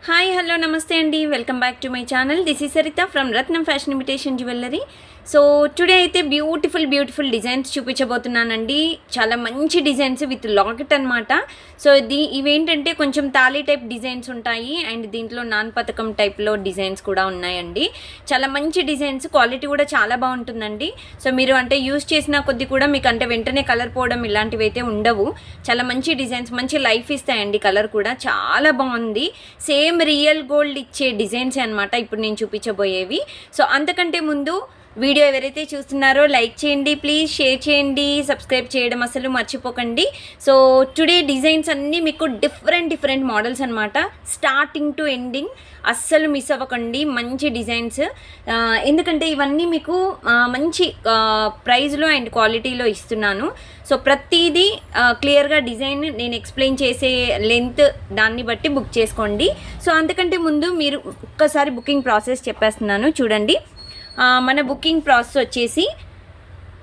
Hi hello నమస్తే అండి, welcome back to my channel. This is Saritha from Ratnam fashion imitation jewellery. So today అయితే beautiful designs చూపించబోతున్నానండి. చాలా మంచి designs with locket అనమాట. So ఇవేంటంటే కొంచెం తాళీ టైప్ డిజైన్స్ ఉంటాయి అండ్ దీంట్లో నాన్ పథకం టైప్లో డిజైన్స్ కూడా ఉన్నాయండి. చాలా మంచి డిజైన్స్, క్వాలిటీ కూడా చాలా బాగుంటుందండి. సో మీరు అంటే యూజ్ చేసిన కొద్ది కూడా మీకు అంటే వెంటనే కలర్ పోవడం ఇలాంటివి అయితే ఉండవు. చాలా మంచి డిజైన్స్, మంచి లైఫ్ ఇస్తాయండి. కలర్ కూడా చాలా బాగుంది. సేమ్ రియల్ గోల్డ్ ఇచ్చే డిజైన్స్ అనమాట ఇప్పుడు నేను చూపించబోయేవి. సో అంతకంటే ముందు వీడియో ఎవరైతే చూస్తున్నారో లైక్ చేయండి ప్లీజ్, షేర్ చేయండి, సబ్స్క్రైబ్ చేయడం అసలు మర్చిపోకండి. సో టుడే డిజైన్స్ అన్నీ మీకు డిఫరెంట్ మోడల్స్ అనమాట, స్టార్టింగ్ టు ఎండింగ్. అస్సలు మిస్ అవ్వకండి, మంచి డిజైన్స్. ఎందుకంటే ఇవన్నీ మీకు మంచి ప్రైస్లో అండ్ క్వాలిటీలో ఇస్తున్నాను. సో ప్రతిదీ క్లియర్గా డిజైన్ నేను ఎక్స్ప్లెయిన్ చేసే లెంత్ దాన్ని బట్టి బుక్ చేసుకోండి. సో అంతకంటే ముందు మీరు ఒక్కసారి బుకింగ్ ప్రాసెస్ చెప్పేస్తున్నాను చూడండి. మన బుకింగ్ ప్రాసెస్ వచ్చేసి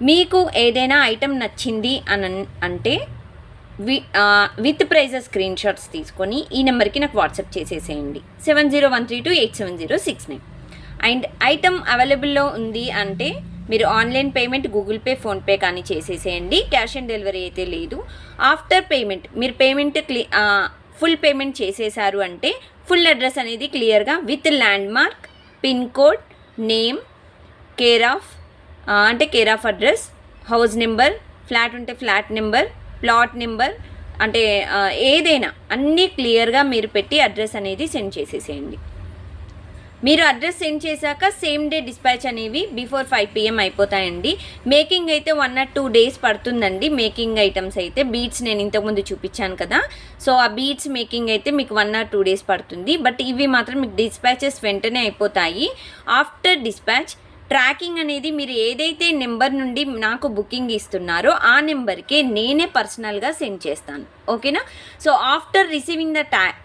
మీకు ఏదైనా ఐటెం నచ్చింది అంటే విత్ ప్రైజెస్ స్క్రీన్ షాట్స్ తీసుకొని ఈ నెంబర్కి నాకు వాట్సాప్ చేసేసేయండి 7013287069. అండ్ ఐటెం అవైలబుల్లో ఉంది అంటే మీరు online payment Google pay, PhonePe కానీ చేసేసేయండి. క్యాష్ ఆన్ డెలివరీ అయితే లేదు. ఆఫ్టర్ పేమెంట్ మీరు పేమెంట్ ఫుల్ పేమెంట్ చేసేసారు అంటే ఫుల్ అడ్రస్ అనేది క్లియర్గా with land mark, pin code, name, care of address, house number, flat ఉంటే ఫ్లాట్ నెంబర్, ప్లాట్ నెంబర్ అంటే ఏదైనా అన్నీ క్లియర్గా మీరు పెట్టి అడ్రస్ అనేది సెండ్ చేసేసేయండి. మీరు అడ్రస్ సెండ్ చేశాక సేమ్ డే డిస్పాచ్ అనేవి బిఫోర్ 5 PM అయిపోతాయండి. మేకింగ్ అయితే 1 or 2 days పడుతుందండి. మేకింగ్ ఐటమ్స్ అయితే బీడ్స్ నేను ఇంతకుముందు చూపించాను కదా, సో ఆ బీడ్స్ మేకింగ్ అయితే మీకు 1 or 2 days పడుతుంది. బట్ ఇవి మాత్రం మీకు డిస్పాచెస్ వెంటనే అయిపోతాయి. ఆఫ్టర్ డిస్పాచ్ ట్రాకింగ్ అనేది మీరు ఏదైతే నెంబర్ నుండి నాకు బుకింగ్ ఇస్తున్నారో ఆ నెంబర్కే నేనే పర్సనల్గా సెండ్ చేస్తాను, ఓకేనా. So after receiving the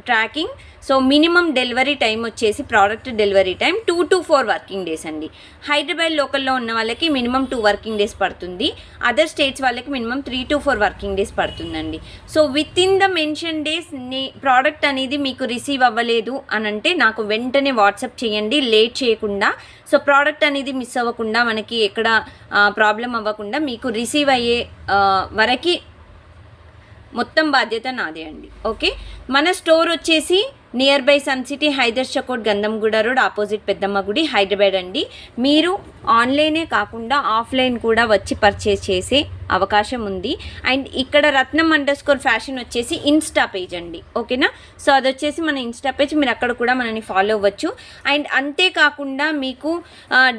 tracking, so minimum delivery time వచ్చేసి product delivery time 2 to 4 working days అండి. హైదరాబాద్ లోకల్లో ఉన్న వాళ్ళకి మినిమం 2 వర్కింగ్ డేస్ పడుతుంది. అదర్ స్టేట్స్ వాళ్ళకి మినిమం 3 to 4 వర్కింగ్ డేస్ పడుతుందండి. So within the mention days product అనేది మీకు రిసీవ్ అవ్వలేదు అని అంటే నాకు వెంటనే వాట్సాప్ చేయండి, లేట్ చేయకుండా. సో ప్రోడక్ట్ అనేది మిస్ అవ్వకుండా, మనకి ఎక్కడ ప్రాబ్లం అవ్వకుండా మీకు రిసీవ్ అయ్యే వరకు మొత్తం బాధ్యత నాదే అండి, ఓకే. మన స్టోర్ వచ్చేసి near by Sun City, Hyder Shakote, Gandhamguda road, opposite Peddamma గుడి, హైదరాబాద్ అండి. మీరు ఆన్లైనే కాకుండా ఆఫ్లైన్ కూడా వచ్చి పర్చేస్ చేసే అవకాశం ఉంది. అండ్ ఇక్కడ రత్నం_ఫ్యాషన్ వచ్చేసి ఇన్స్టా పేజ్ అండి, ఓకేనా. సో అది వచ్చేసి మన ఇన్స్టా పేజ్, మీరు అక్కడ కూడా మనని ఫాలో అవ్వచ్చు. అండ్ అంతేకాకుండా మీకు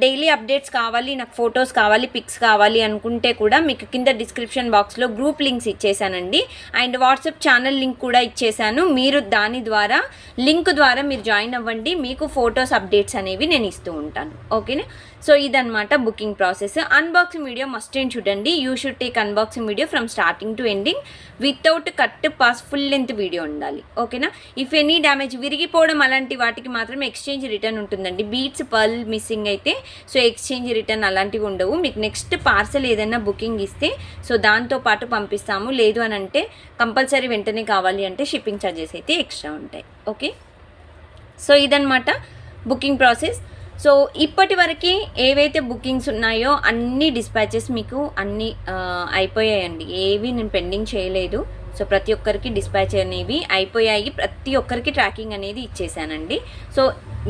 డైలీ అప్డేట్స్ కావాలి, నాకు ఫొటోస్ కావాలి, పిక్స్ కావాలి అనుకుంటే కూడా మీకు కింద డిస్క్రిప్షన్ బాక్స్లో గ్రూప్ లింక్స్ ఇచ్చేసానండి. అండ్ వాట్సాప్ ఛానల్ లింక్ కూడా ఇచ్చేసాను. మీరు దాని ద్వారా లింక్ ద్వారా మీరు జాయిన్ అవ్వండి, మీకు ఫొటోస్ అప్డేట్స్ అనేవి నేను ఇస్తూ ఉంటాను, ఓకేనా. సో ఇదన్నమాట booking process. Unboxing video must ఏం చూడండి. You should take unboxing video from starting to ending without cut pass, full length video ఉండాలి, ఓకేనా. ఇఫ్ ఎనీ డ్యామేజ్, విరిగిపోవడం అలాంటి వాటికి మాత్రం ఎక్స్చేంజ్ రిటర్న్ ఉంటుందండి. బీట్స్ పర్ల్ మిస్సింగ్ అయితే సో ఎక్స్చేంజ్ రిటర్న్ అలాంటివి ఉండవు. మీకు నెక్స్ట్ పార్సల్ ఏదైనా బుకింగ్ ఇస్తే సో దాంతోపాటు పంపిస్తాము. లేదు అని అంటే కంపల్సరీ వెంటనే కావాలి అంటే షిప్పింగ్ ఛార్జెస్ అయితే ఎక్స్ట్రా ఉంటాయి, ఓకే. సో ఇదన్నమాట బుకింగ్ ప్రాసెస్. సో ఇప్పటి వరకు ఏవైతే బుకింగ్స్ ఉన్నాయో అన్ని డిస్పాచెస్ మీకు అన్నీ అయిపోయాయండి, ఏవి నేను పెండింగ్ చేయలేదు. సో ప్రతి ఒక్కరికి డిస్పాచ్ అనేవి అయిపోయాయి, ప్రతి ఒక్కరికి ట్రాకింగ్ అనేది ఇచ్చేసానండి. సో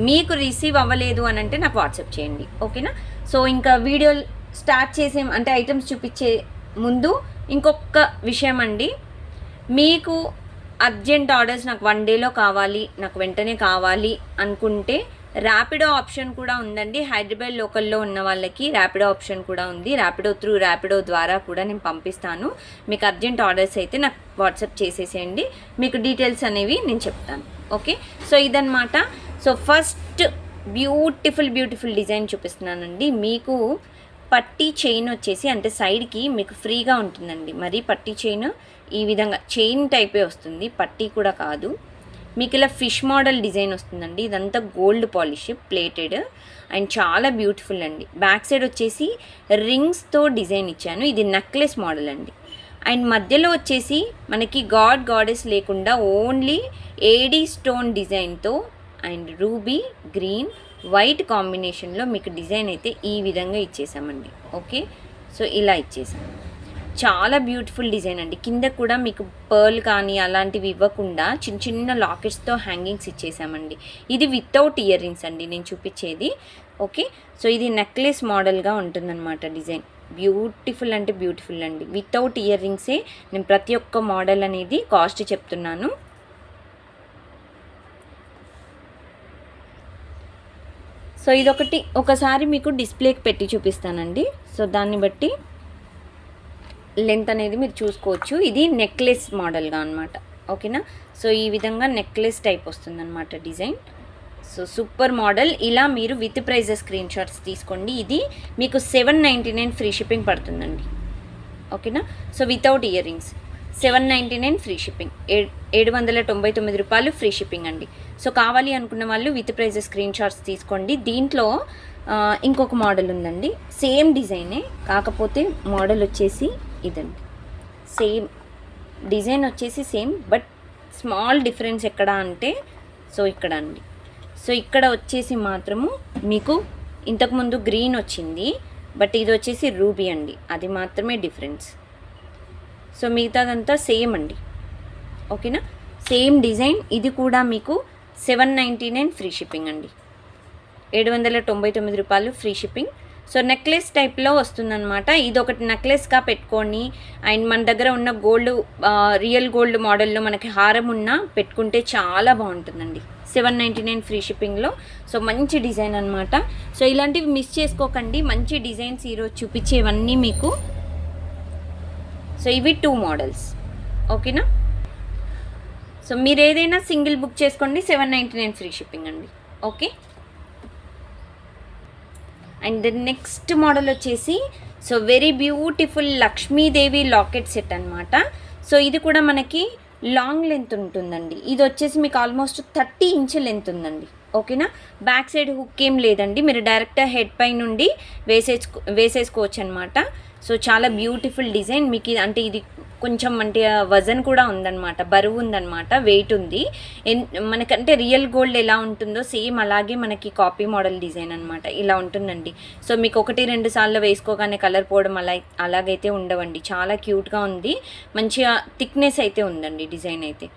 మీకు రిసీవ్ అవ్వలేదు అని అంటే నాకు వాట్సాప్ చేయండి, ఓకేనా. సో ఇంకా వీడియో స్టార్ట్ చేసే అంటే ఐటమ్స్ చూపించే ముందు ఇంకొక విషయం అండి, మీకు అర్జెంట్ ఆర్డర్స్ నాకు 1 dayలో కావాలి, నాకు వెంటనే కావాలి అనుకుంటే ర్యాపిడో ఆప్షన్ కూడా ఉందండి. హైదరాబాద్ లోకల్లో ఉన్న వాళ్ళకి ర్యాపిడో ఆప్షన్ కూడా ఉంది. ర్యాపిడో ద్వారా కూడా నేను పంపిస్తాను. మీకు అర్జెంట్ ఆర్డర్స్ అయితే నాకు వాట్సాప్ చేసేసేయండి, మీకు డీటెయిల్స్ అనేవి నేను చెప్తాను, ఓకే. సో ఇదన్నమాట. సో ఫస్ట్ బ్యూటిఫుల్ డిజైన్ చూపిస్తున్నానండి. మీకు పట్టీ చైన్ వచ్చేసి అంటే సైడ్కి మీకు ఫ్రీగా ఉంటుందండి. మరి పట్టీ చైన్ ఈ విధంగా చైన్ టైపే వస్తుంది, పట్టీ కూడా కాదు. మీకు ఇలా ఫిష్ మోడల్ డిజైన్ వస్తుందండి. ఇదంతా గోల్డ్ పాలిష్ ప్లేటెడ్ అండ్ చాలా బ్యూటిఫుల్ అండి. బ్యాక్ సైడ్ వచ్చేసి రింగ్స్తో డిజైన్ ఇచ్చాను. ఇది నెక్లెస్ మోడల్ అండి. అండ్ మధ్యలో వచ్చేసి మనకి గాడెస్ లేకుండా ఓన్లీ ఏడీ స్టోన్ డిజైన్తో అండ్ రూబీ గ్రీన్ వైట్ కాంబినేషన్లో మీకు డిజైన్ అయితే ఈ విధంగా ఇచ్చేసామండి. ఓకే, సో ఇలా ఇచ్చేసాం. చాలా బ్యూటిఫుల్ డిజైన్ అండి. కింద కూడా మీకు పర్ల్ కానీ అలాంటివి ఇవ్వకుండా చిన్న చిన్న లాకెట్స్తో హ్యాంగింగ్స్ ఇచ్చేసామండి. ఇది వితౌట్ ఇయర్ రింగ్స్ అండి నేను చూపించేది. ఓకే, సో ఇది నెక్లెస్ మోడల్గా ఉంటుందన్నమాట డిజైన్. బ్యూటిఫుల్ అంటే బ్యూటిఫుల్ అండి. వితౌట్ ఇయర్ రింగ్సే నేను ప్రతి ఒక్క మోడల్ అనేది కాస్ట్ చెప్తున్నాను. సో ఇదొకటి ఒకసారి మీకు డిస్ప్లేకి పెట్టి చూపిస్తానండి. సో దాన్ని బట్టి లెంత్ అనేది మీరు చూసుకోవచ్చు. ఇది నెక్లెస్ మోడల్గా అనమాట. ఓకేనా, సో ఈ విధంగా నెక్లెస్ టైప్ వస్తుందన్నమాట డిజైన్. So super model. ఇలా మీరు విత్ ప్రైజెస్ స్క్రీన్ షాట్స్ తీసుకోండి. ఇది మీకు 799 ఫ్రీ షిప్పింగ్ పడుతుందండి. ఓకేనా, so without ear rings 799 free shipping, 799 రూపాయలు ఫ్రీ షిప్పింగ్ అండి. సో కావాలి అనుకున్న వాళ్ళు విత్ ప్రైజెస్ స్క్రీన్ షాట్స్ తీసుకోండి. దీంట్లో ఇంకొక మోడల్ ఉందండి, సేమ్ డిజైనే, కాకపోతే మోడల్ వచ్చేసి ఇదండి. సేమ్ డిజైన్ వచ్చేసి సేమ్, బట్ స్మాల్ డిఫరెన్స్ ఎక్కడ అంటే సో ఇక్కడ అండి. సో ఇక్కడ వచ్చేసి మాత్రము మీకు ఇంతకుముందు గ్రీన్ వచ్చింది, బట్ ఇది వచ్చేసి రూబీ అండి, అది మాత్రమే డిఫరెన్స్. సో మిగతాదంతా సేమ్ అండి. ఓకేనా, సేమ్ డిజైన్. ఇది కూడా మీకు 799 ఫ్రీ షిప్పింగ్ అండి, 799 రూపాయలు ఫ్రీ షిప్పింగ్. సో నెక్లెస్ టైప్లో వస్తుందన్నమాట. ఇది ఒకటి నెక్లెస్గా పెట్టుకొని అండ్ మన దగ్గర ఉన్న గోల్డ్ రియల్ గోల్డ్ మోడల్లో మనకి హారం ఉన్న పెట్టుకుంటే చాలా బాగుంటుందండి. 799 ఫ్రీ షిప్పింగ్లో. సో మంచి డిజైన్ అనమాట. సో ఇలాంటివి మిస్ చేసుకోకండి, మంచి డిజైన్స్ ఈరోజు చూపించేవన్నీ మీకు. సో ఇవి 2 మోడల్స్. ఓకేనా, సో మీరు ఏదైనా సింగిల్ బుక్ చేసుకోండి, 799 ఫ్రీ షిప్పింగ్ అండి. ఓకే, అండ్ నెక్స్ట్ మోడల్ వచ్చేసి so very beautiful Lakshmidevi locket set అనమాట. సో ఇది కూడా మనకి లాంగ్ లెంత్ ఉంటుందండి. ఇది వచ్చేసి మీకు ఆల్మోస్ట్ 30 ఇంచ్ లెంత్ ఉందండి. ఓకేనా, బ్యాక్ సైడ్ హుక్ ఏం లేదండి, మీరు డైరెక్ట్ హెడ్ పై నుండి వేసేసుకోవచ్చు అనమాట. సో చాలా బ్యూటిఫుల్ డిజైన్. మీకు అంటే ఇది కొంచెం అంటే వజన్ కూడా ఉందన్నమాట, బరువు ఉందన్నమాట, వెయిట్ ఉంది. మనకంటే రియల్ గోల్డ్ ఎలా ఉంటుందో సేమ్ అలాగే మనకి కాపీ మోడల్ డిజైన్ అనమాట. ఇలా ఉంటుందండి. సో మీకు 1-2 సార్లు వేసుకోగానే కలర్ పోవడం అలాగైతే ఉండవండి. చాలా క్యూట్గా ఉంది, మంచిగా థిక్నెస్ అయితే ఉందండి డిజైన్ అయితే.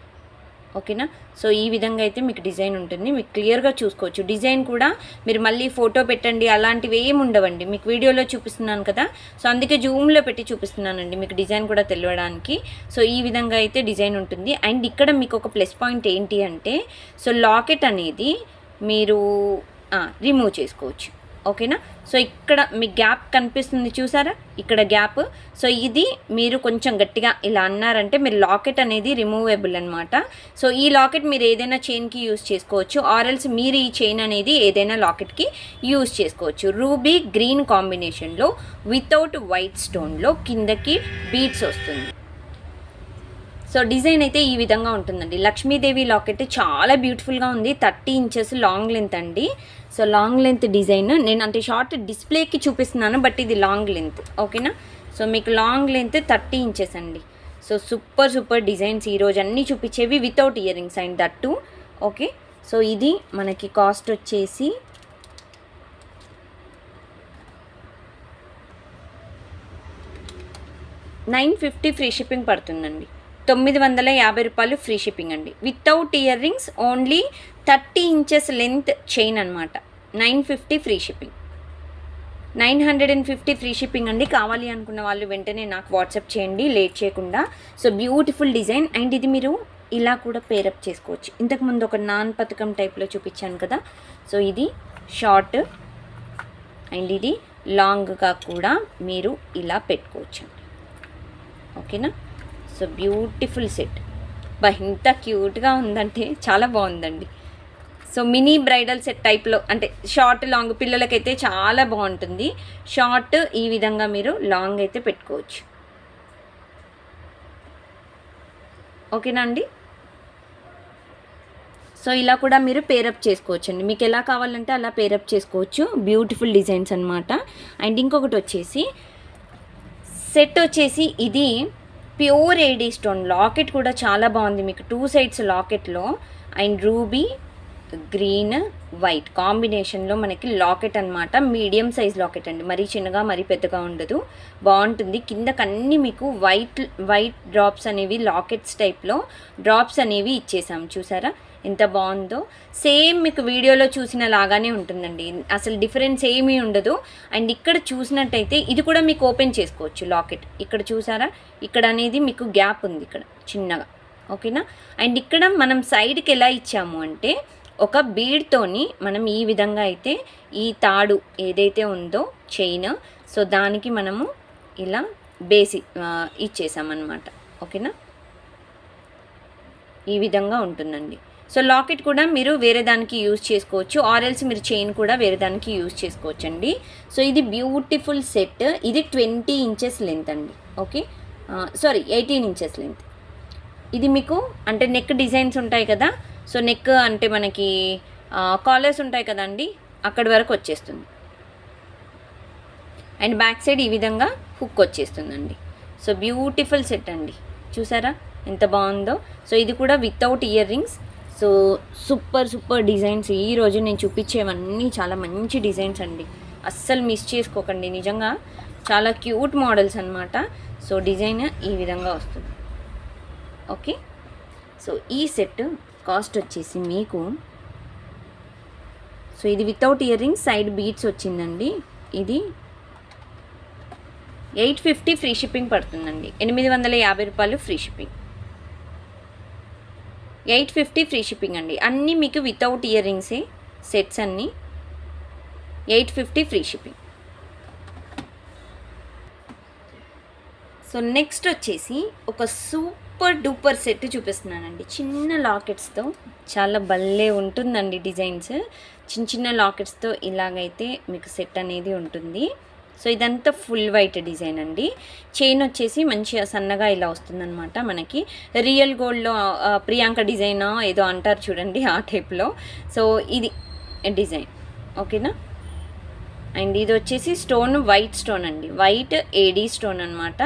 ఓకేనా, సో ఈ విధంగా అయితే మీకు డిజైన్ ఉంటుంది, మీకు క్లియర్గా చూసుకోవచ్చు. డిజైన్ కూడా మీరు మళ్ళీ ఫోటో పెట్టండి అలాంటివి ఏమి ఉండవండి, మీకు వీడియోలో చూపిస్తున్నాను కదా, సో అందుకే జూమ్లో పెట్టి చూపిస్తున్నానండి మీకు డిజైన్ కూడా తెలియడానికి. సో ఈ విధంగా అయితే డిజైన్ ఉంటుంది. అండ్ ఇక్కడ మీకు ఒక ప్లస్ పాయింట్ ఏంటి అంటే సో లాకెట్ అనేది మీరు రిమూవ్ చేసుకోవచ్చు. ఓకేనా, సో ఇక్కడ మీకు గ్యాప్ కనిపిస్తుంది చూసారా, ఇక్కడ గ్యాప్. సో ఇది మీరు కొంచెం గట్టిగా ఇలా అన్నారంటే మీరు లాకెట్ అనేది రిమూవబుల్ అనమాట. సో ఈ లాకెట్ మీరు ఏదైనా చైన్కి యూజ్ చేసుకోవచ్చు, ఆర్ఎల్స్ మీరు ఈ చైన్ అనేది ఏదైనా లాకెట్కి యూజ్ చేసుకోవచ్చు. రూబీ గ్రీన్ కాంబినేషన్లో వితౌట్ వైట్ స్టోన్లో కిందకి బీడ్స్ వస్తుంది. సో డిజైన్ అయితే ఈ విధంగా ఉంటుందండి. లక్ష్మీదేవి లాకెట్ చాలా బ్యూటిఫుల్గా ఉంది, 30 ఇంచెస్ లాంగ్ లెంత్ అండి. సో లాంగ్ లెంత్ డిజైన్ నేను అంటే షార్ట్ డిస్ప్లేకి చూపిస్తున్నాను, బట్ ఇది లాంగ్ లెంత్. ఓకేనా, సో మీకు లాంగ్ లెంత్ 30 ఇంచెస్ అండి. సో సూపర్ డిజైన్స్ ఈరోజు అన్నీ చూపించేవి without year rings and that. Okay, so ఇది మనకి కాస్ట్ వచ్చేసి 950 ఫ్రీ షిప్పింగ్ పడుతుందండి. 950 రూపాయలు ఫ్రీ షిప్పింగ్ అండి, without ear rings, only 30 inches length chain అనమాట. 950 ఫ్రీ షిప్పింగ్, 950 ఫ్రీ షిప్పింగ్ అండి. కావాలి అనుకున్న వాళ్ళు వెంటనే నాకు వాట్సాప్ చేయండి లేట్ చేయకుండా. So beautiful design. అండ్ ఇది మీరు ఇలా కూడా పేరప్ చేసుకోవచ్చు. ఇంతకుముందు ఒక నాన్ పథకం టైప్లో చూపించాను కదా, సో ఇది షార్ట్ అండ్ ఇది లాంగ్గా కూడా మీరు ఇలా పెట్టుకోవచ్చు. ఓకేనా, సో బ్యూటిఫుల్ సెట్. ఇంత క్యూట్గా ఉందంటే చాలా బాగుందండి. సో మినీ బ్రైడల్ సెట్ టైప్లో అంటే షార్ట్ లాంగ్ పిల్లలకైతే చాలా బాగుంటుంది. షార్ట్ ఈ విధంగా మీరు లాంగ్ అయితే పెట్టుకోవచ్చు. ఓకేనా అండి, సో ఇలా కూడా మీరు పేరప్ చేసుకోవచ్చు అండి, మీకు ఎలా కావాలంటే అలా పేరప్ చేసుకోవచ్చు. బ్యూటిఫుల్ డిజైన్స్ అనమాట. అండ్ ఇంకొకటి వచ్చేసి సెట్ వచ్చేసి ఇది ప్యూర్ ఏడీ స్టోన్ లాకెట్ కూడా చాలా బాగుంది. మీకు 2 సైడ్స్ లాకెట్లో అండ్ రూబీ గ్రీన్ వైట్ కాంబినేషన్లో మనకి లాకెట్ అనమాట. మీడియం సైజ్ లాకెట్ అండి, మరీ చిన్నగా మరీ పెద్దగా ఉండదు, బాగుంటుంది. కిందకన్నీ మీకు వైట్ డ్రాప్స్ అనేవి లాకెట్స్ టైప్లో డ్రాప్స్ అనేవి ఇచ్చేసాం. చూసారా ఎంత బాగుందో. సేమ్ మీకు వీడియోలో చూసిన లాగానే ఉంటుందండి, అసలు డిఫరెన్స్ ఏమీ ఉండదు. అండ్ ఇక్కడ చూసినట్టయితే ఇది కూడా మీకు ఓపెన్ చేసుకోవచ్చు లాకెట్. ఇక్కడ చూసారా, ఇక్కడ అనేది మీకు గ్యాప్ ఉంది ఇక్కడ చిన్నగా, ఓకేనా. అండ్ ఇక్కడ మనం సైడ్కి ఎలా ఇచ్చాము అంటే ఒక బీడ్తోని మనం ఈ విధంగా అయితే ఈ తాడు ఏదైతే ఉందో చైన్, సో దానికి మనము ఇలా బేసి ఇచ్చేసామన్నమాట, ఓకేనా. ఈ విధంగా ఉంటుందండి. సో లాకెట్ కూడా మీరు వేరే దానికి యూజ్ చేసుకోవచ్చు, ఆర్ఎల్స్ మీరు చైన్ కూడా వేరే దానికి యూజ్ చేసుకోవచ్చు అండి. సో ఇది బ్యూటిఫుల్ సెట్. ఇది 20 ఇంచెస్ లెంత్ అండి, ఓకే, సారీ 18 ఇంచెస్ లెంత్. ఇది మీకు అంటే నెక్ డిజైన్స్ ఉంటాయి కదా, సో నెక్ అంటే మనకి కాలర్స్ ఉంటాయి కదండి, అక్కడి వరకు వచ్చేస్తుంది. అండ్ బ్యాక్ సైడ్ ఈ విధంగా హుక్ వచ్చేస్తుందండి. సో బ్యూటిఫుల్ సెట్ అండి, చూసారా ఎంత బాగుందో. సో ఇది కూడా without ear rings. So super designs. ఈరోజు నేను చూపించేవన్నీ చాలా మంచి డిజైన్స్ అండి, అస్సలు మిస్ చేసుకోకండి. నిజంగా చాలా క్యూట్ మోడల్స్ అనమాట. సో డిజైన్ ఈ విధంగా వస్తుంది, ఓకే. సో ఈ సెట్ కాస్ట్ వచ్చేసి మీకు, సో ఇది without ear rings side beats వచ్చిందండి. ఇది 850 ఫ్రీ షిప్పింగ్ పడుతుందండి. 850 రూపాయలు ఫ్రీ షిప్పింగ్, 850 ఫ్రీ షిప్పింగ్ అండి. అన్నీ మీకు వితౌట్ ఇయర్ రింగ్సే సెట్స్ అన్నీ, 850 ఫ్రీ షిప్పింగ్. సో నెక్స్ట్ వచ్చేసి ఒక సూపర్ డూపర్ సెట్ చూపిస్తున్నానండి, చిన్న లాకెట్స్తో. చాలా భలే ఉంటుందండి డిజైన్స్, చిన్న లాకెట్స్తో ఇలాగైతే మీకు సెట్ అనేది ఉంటుంది. సో ఇదంతా ఫుల్ వైట్ డిజైన్ అండి. చైన్ వచ్చేసి మంచిగా సన్నగా ఇలా వస్తుందన్నమాట. మనకి రియల్ గోల్డ్లో ప్రియాంక డిజైన్ ఏదో అంటారు చూడండి, ఆ టైప్లో. సో ఇది డిజైన్, ఓకేనా. అండ్ ఇది వచ్చేసి స్టోన్ వైట్ స్టోన్ అండి, వైట్ ఏడీ స్టోన్ అనమాట.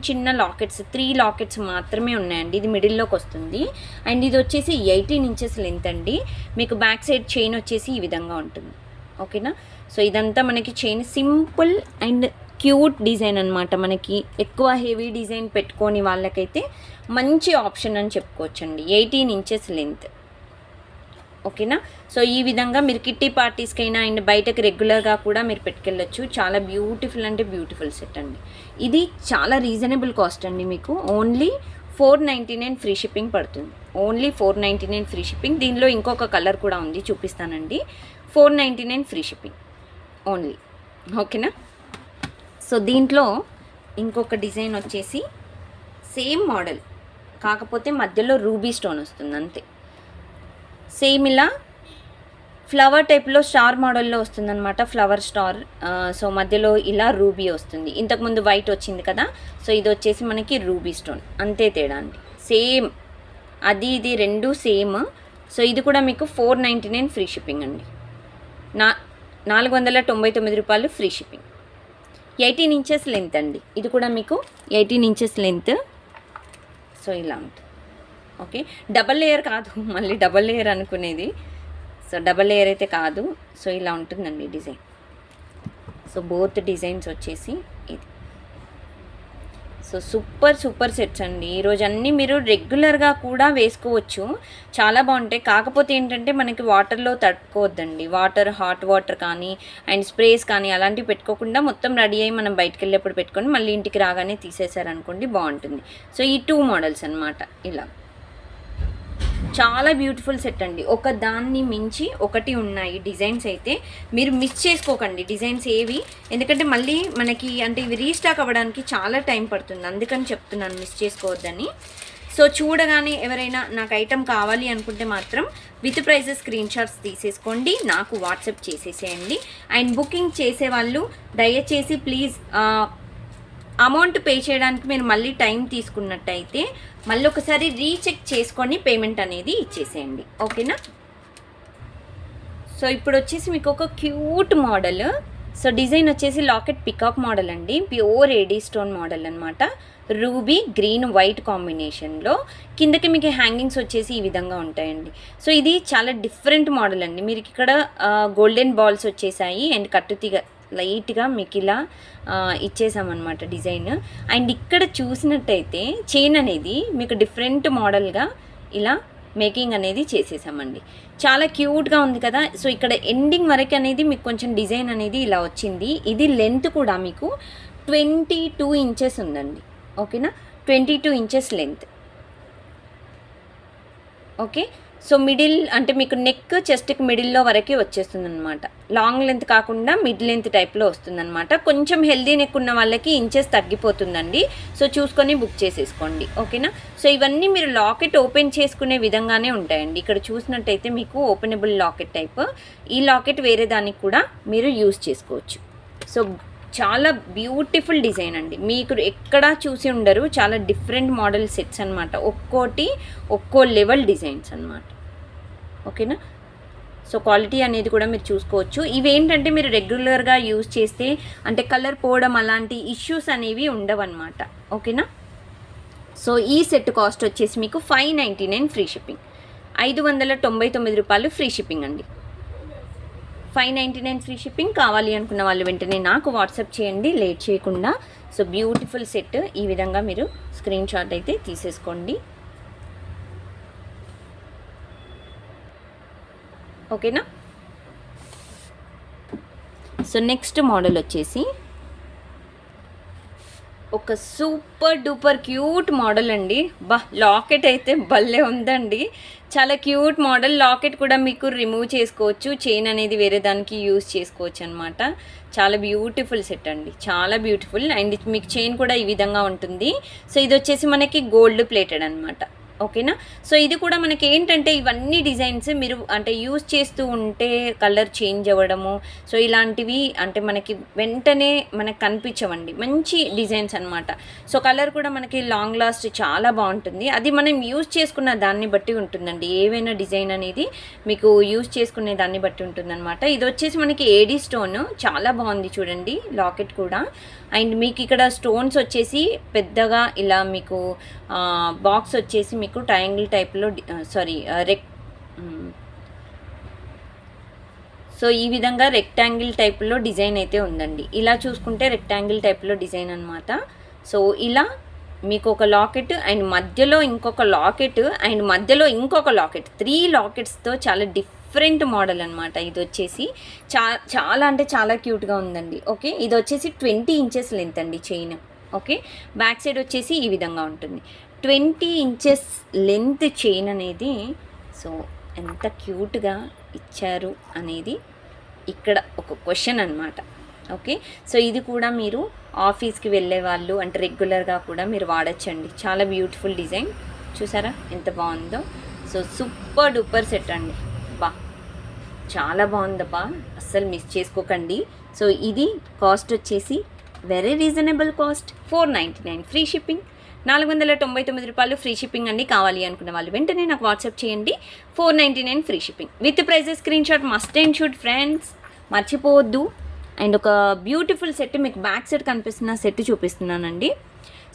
చిన్న లాకెట్స్ 3 లాకెట్స్ మాత్రమే ఉన్నాయండి. ఇది మిడిల్లోకి వస్తుంది. అండ్ ఇది వచ్చేసి 18 ఇంచెస్ లెంత్ అండి. మీకు బ్యాక్ సైడ్ చైన్ వచ్చేసి ఈ విధంగా ఉంటుంది, ఓకేనా. సో ఇదంతా మనకి chain simple and cute design అనమాట. మనకి ఎక్కువ హెవీ డిజైన్ పెట్టుకొని వాళ్ళకైతే మంచి ఆప్షన్ అని చెప్పుకోవచ్చండి. 18 ఇంచెస్ లెంత్, ఓకేనా. సో ఈ విధంగా మీరు కిట్టి పార్టీస్కైనా అండ్ బయటకు రెగ్యులర్గా కూడా మీరు పెట్టుకెళ్ళచ్చు. చాలా బ్యూటిఫుల్ అంటే బ్యూటిఫుల్ సెట్ అండి. ఇది చాలా రీజనబుల్ కాస్ట్ అండి, మీకు ఓన్లీ 499 ఫ్రీ షిప్పింగ్ పడుతుంది. Only 499 free shipping. దీనిలో ఇంకొక కలర్ కూడా ఉంది, చూపిస్తానండి. 499 ఫ్రీ షిప్పింగ్ ఓన్లీ, ఓకేనా. సో దీంట్లో ఇంకొక డిజైన్ వచ్చేసి సేమ్ మోడల్, కాకపోతే మధ్యలో రూబీ స్టోన్ వస్తుంది అంతే. సేమ్ ఇలా ఫ్లవర్ టైప్లో స్టార్ మోడల్లో వస్తుందన్నమాట, ఫ్లవర్ స్టార్. సో మధ్యలో ఇలా రూబీ వస్తుంది. ఇంతకుముందు వైట్ వచ్చింది కదా, సో ఇది వచ్చేసి మనకి రూబీ స్టోన్, అంతే తేడా అండి. సేమ్ అది ఇది రెండు సేమ్. సో ఇది కూడా మీకు 499 ఫ్రీ షిప్పింగ్ అండి. 499 రూపాయలు ఫ్రీ షిప్పింగ్. 18 ఇంచెస్ లెంత్ అండి. ఇది కూడా మీకు 18 ఇంచెస్ లెంత్. సో ఇలా ఉంటుంది, ఓకే. డబల్ లేయర్ కాదు, మళ్ళీ డబల్ లేయర్ అనుకునేది. సో డబల్ లేయర్ అయితే కాదు. సో ఇలా ఉంటుందండి డిజైన్. సో బోత్ డిజైన్స్ వచ్చేసి ఇది. సో సూపర్ సెట్స్ అండి. ఈరోజు అన్నీ మీరు రెగ్యులర్గా కూడా వేసుకోవచ్చు, చాలా బాగుంటాయి. కాకపోతే ఏంటంటే మనకి వాటర్లో తట్టుకోవద్దండి. హాట్ వాటర్ కానీ అండ్ స్ప్రేస్ కానీ అలాంటివి పెట్టుకోకుండా మొత్తం రెడీ అయ్యి మనం బయటకు వెళ్ళేప్పుడు పెట్టుకొని మళ్ళీ ఇంటికి రాగానే తీసేసారనుకోండి, బాగుంటుంది. సో ఈ 2 మోడల్స్ అనమాట. ఇలా చాలా బ్యూటిఫుల్ సెట్ అండి. ఒక దాన్ని మించి ఒకటి ఉన్నాయి డిజైన్స్. అయితే మీరు మిస్ చేసుకోకండి డిజైన్స్ ఏవి, ఎందుకంటే మళ్ళీ మనకి అంటే ఇవి రీస్టాక్ అవ్వడానికి చాలా టైం పడుతుంది, అందుకని చెప్తున్నాను మిస్ చేసుకోవద్దని. సో చూడగానే ఎవరైనా నాకు ఐటెం కావాలి అనుకుంటే మాత్రం విత్ ప్రైజెస్ స్క్రీన్ షాట్స్ తీసేసుకోండి, నాకు వాట్సాప్ చేసేసేయండి. అండ్ బుకింగ్ చేసేవాళ్ళు దయచేసి ప్లీజ్ అమౌంట్ పే చేయడానికి మీరు మళ్ళీ టైం తీసుకున్నట్టయితే మళ్ళీ ఒకసారి రీచెక్ చేసుకొని పేమెంట్ అనేది ఇచ్చేసేయండి, ఓకేనా. సో ఇప్పుడు వచ్చేసి మీకు ఒక క్యూట్ మోడల్, సో డిజైన్ వచ్చేసి లాకెట్ పికాక్ మోడల్ అండి, ప్యూర్ ఏడీ స్టోన్ మోడల్ అనమాట. రూబీ గ్రీన్ వైట్ కాంబినేషన్లో కిందకి మీకు హ్యాంగింగ్స్ వచ్చేసి ఈ విధంగా ఉంటాయండి. సో ఇది చాలా డిఫరెంట్ మోడల్ అండి. మీరు ఇక్కడ గోల్డెన్ బాల్స్ వచ్చేసాయి అండ్ కట్టుతీగ లైట్గా మీకు ఇలా ఇచ్చేసామన్నమాట డిజైన్. అండ్ ఇక్కడ చూసినట్టయితే చైన్ అనేది మీకు డిఫరెంట్ మోడల్గా ఇలా మేకింగ్ అనేది చేసేసామండి. చాలా క్యూట్గా ఉంది కదా. సో ఇక్కడ ఎండింగ్ వరకు అనేది మీకు కొంచెం డిజైన్ అనేది ఇలా వచ్చింది. ఇది లెంత్ కూడా మీకు 22 ఇంచెస్ ఉందండి. ఓకేనా, 22 inches length. Okay, so middle అంటే మీకు నెక్ చెస్ట్కి మిడిల్లో వరకే వచ్చేస్తుంది అనమాట. లాంగ్ లెంత్ కాకుండా మిడ్ లెంత్ టైప్లో వస్తుందన్నమాట. కొంచెం హెల్దీ నెక్ ఉన్న వాళ్ళకి ఇంచెస్ తగ్గిపోతుందండి. సో చూసుకొని బుక్ చేసేసుకోండి. ఓకేనా, సో ఇవన్నీ మీరు లాకెట్ ఓపెన్ చేసుకునే విధంగానే ఉంటాయండి. ఇక్కడ చూసినట్టయితే మీకు ఓపెనబుల్ లాకెట్ టైప్. ఈ లాకెట్ వేరే దానికి కూడా మీరు యూస్ చేసుకోవచ్చు. సో చాలా బ్యూటిఫుల్ డిజైన్ అండి, మీకు ఎక్కడా చూసి ఉండరు. చాలా డిఫరెంట్ మోడల్ సెట్స్ అనమాట, ఒక్కోటి ఒక్కో లెవెల్ డిజైన్స్ అనమాట. ఓకేనా, సో క్వాలిటీ అనేది కూడా మీరు చూసుకోవచ్చు. ఇవేంటంటే మీరు రెగ్యులర్గా యూజ్ చేస్తే అంటే కలర్ పోవడం అలాంటి ఇష్యూస్ అనేవి ఉండవన్నమాట. ఓకేనా, సో ఈ సెట్ కాస్ట్ వచ్చేసి మీకు 599 ఫ్రీ షిప్పింగ్, 599 రూపాయలు ఫ్రీ షిప్పింగ్ అండి. 599 ఫ్రీ షిప్పింగ్. కావాలి అనుకున్న వాళ్ళు వెంటనే నాకు వాట్సాప్ చేయండి లేట్ చేయకుండా. సో బ్యూటిఫుల్ సెట్ ఈ విధంగా మీరు స్క్రీన్ షాట్ అయితే తీసేసుకోండి. ఓకేనా, సో నెక్స్ట్ మోడల్ వచ్చేసి ఒక సూపర్ డూపర్ క్యూట్ మోడల్ అండి. లాకెట్ అయితే భలే ఉందండి, చాలా క్యూట్ మోడల్. లాకెట్ కూడా మీకు రిమూవ్ చేసుకోవచ్చు, చైన్ అనేది వేరే దానికి యూజ్ చేసుకోవచ్చు అనమాట. చాలా బ్యూటిఫుల్ సెట్ అండి, చాలా బ్యూటిఫుల్. అండ్ మీకు చైన్ కూడా ఈ విధంగా ఉంటుంది. సో ఇది వచ్చేసి మనకి గోల్డ్ ప్లేటెడ్ అనమాట. ఓకేనా, సో ఇది కూడా మనకి ఏంటంటే ఇవన్నీ డిజైన్స్ మీరు అంటే యూజ్ చేస్తూ ఉంటే కలర్ చేంజ్ అవ్వడము, సో ఇలాంటివి అంటే మనకి వెంటనే మనకు కనిపించవండి. మంచి డిజైన్స్ అనమాట. సో కలర్ కూడా మనకి లాంగ్ లాస్ట్ చాలా బాగుంటుంది. అది మనం యూజ్ చేసుకున్న దాన్ని బట్టి ఉంటుందండి. ఏవైనా డిజైన్ అనేది మీకు యూజ్ చేసుకునే దాన్ని బట్టి ఉంటుందన్నమాట. ఇది వచ్చేసి మనకి ఏడీ స్టోన్ చాలా బాగుంది చూడండి, లాకెట్ కూడా. అండ్ మీకు ఇక్కడ స్టోన్స్ వచ్చేసి పెద్దగా ఇలా మీకు బాక్స్ వచ్చేసి మీకు ట్రయాంగిల్ టైప్లో సో ఈ విధంగా రెక్టాంగిల్ టైప్లో డిజైన్ అయితే ఉందండి. ఇలా చూసుకుంటే రెక్టాంగిల్ టైప్లో డిజైన్ అనమాట. సో ఇలా మీకు ఒక లాకెట్ అండ్ మధ్యలో ఇంకొక లాకెట్ అండ్ మధ్యలో ఇంకొక లాకెట్, 3 లాకెట్స్తో చాలా డిఫరెంట్ మోడల్ అనమాట. ఇది వచ్చేసి చాలా అంటే చాలా క్యూట్గా ఉందండి. ఓకే, ఇది వచ్చేసి 20 ఇంచెస్ లెంత్ అండి చైన్. ఓకే, బ్యాక్ సైడ్ వచ్చేసి ఈ విధంగా ఉంటుంది. 20 ఇంచెస్ లెంత్ చైన్ అనేది సో ఎంత క్యూట్గా ఇచ్చారు అనేది ఇక్కడ ఒక క్వశ్చన్ అనమాట. ఓకే, సో ఇది కూడా మీరు ఆఫీస్కి వెళ్ళే వాళ్ళు అంటే రెగ్యులర్గా కూడా మీరు వాడచ్చండి. చాలా బ్యూటిఫుల్ డిజైన్, చూసారా ఎంత బాగుందో. సో సూపర్ డూపర్ సెట్ అండి, చాలా బాగుందబ్బా, అస్సలు మిస్ చేసుకోకండి. సో ఇది కాస్ట్ వచ్చేసి very reasonable cost, 499 free shipping, 499 రూపాయలు ఫ్రీ షిప్పింగ్ అండి. కావాలి అనుకున్న వాళ్ళు వెంటనే నాకు వాట్సాప్ చేయండి. 499 free shipping with prices screen shot must and shoot friends, మర్చిపోవద్దు. అండ్ ఒక బ్యూటిఫుల్ సెట్ మీకు బ్యాక్ సైడ్ కనిపిస్తున్న సెట్ చూపిస్తున్నానండి.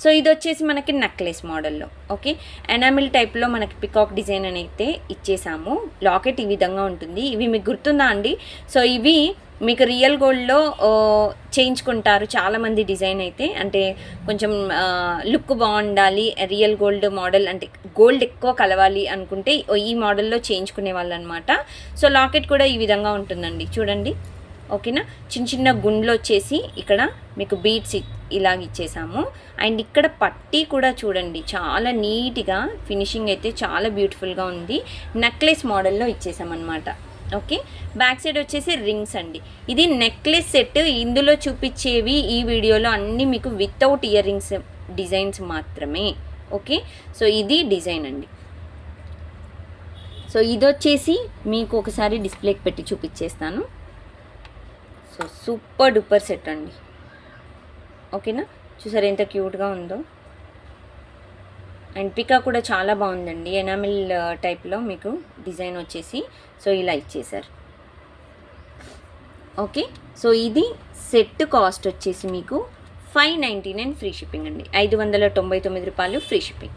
సో ఇది వచ్చేసి మనకి నెక్లెస్ మోడల్లో. ఓకే, ఎనామిల్ టైప్లో మనకి పికాక్ డిజైన్ అని అయితే ఇచ్చేసాము. లాకెట్ ఈ విధంగా ఉంటుంది. ఇవి మీకు గుర్తుందా అండి? సో ఇవి మీకు రియల్ గోల్డ్లో చేయించుకుంటారు చాలామంది డిజైన్ అయితే, అంటే కొంచెం లుక్ బాగుండాలి, రియల్ గోల్డ్ మోడల్ అంటే గోల్డ్ ఎక్కువ కలవాలి అనుకుంటే ఈ మోడల్లో చేయించుకునే వాళ్ళు అనమాట. సో లాకెట్ కూడా ఈ విధంగా ఉంటుందండి చూడండి. ఓకేనా, చిన్న చిన్న గుండ్లు వచ్చేసి ఇక్కడ మీకు బీడ్స్ ఇలాగ ఇచ్చేసాము. అండ్ ఇక్కడ పట్టీ కూడా చూడండి చాలా నీట్గా ఫినిషింగ్ అయితే చాలా బ్యూటిఫుల్గా ఉంది. నెక్లెస్ మోడల్లో ఇచ్చేసామన్నమాట. ఓకే, బ్యాక్ సైడ్ వచ్చేసి రింగ్స్ అండి. ఇది నెక్లెస్ సెట్. ఇందులో చూపించేవి ఈ వీడియోలో అన్నీ మీకు వితౌట్ ఇయర్ రింగ్స్ డిజైన్స్ మాత్రమే. ఓకే, సో ఇది డిజైన్ అండి. సో ఇది వచ్చేసి మీకు ఒకసారి డిస్ప్లేకి పెట్టి చూపించేస్తాను. సో సూపర్ డూపర్ సెట్ అండి. ఓకేనా, చూసారు ఎంత క్యూట్గా ఉందో. అండ్ పికా కూడా చాలా బాగుందండి, ఎనామిల్ టైప్లో మీకు డిజైన్ వచ్చేసి సో ఇలా ఇచ్చేసారు. ఓకే. సో ఇది సెట్ కాస్ట్ వచ్చేసి మీకు 599 ఫ్రీ షిప్పింగ్ అండి. 599 రూపాయలు ఫ్రీ షిప్పింగ్.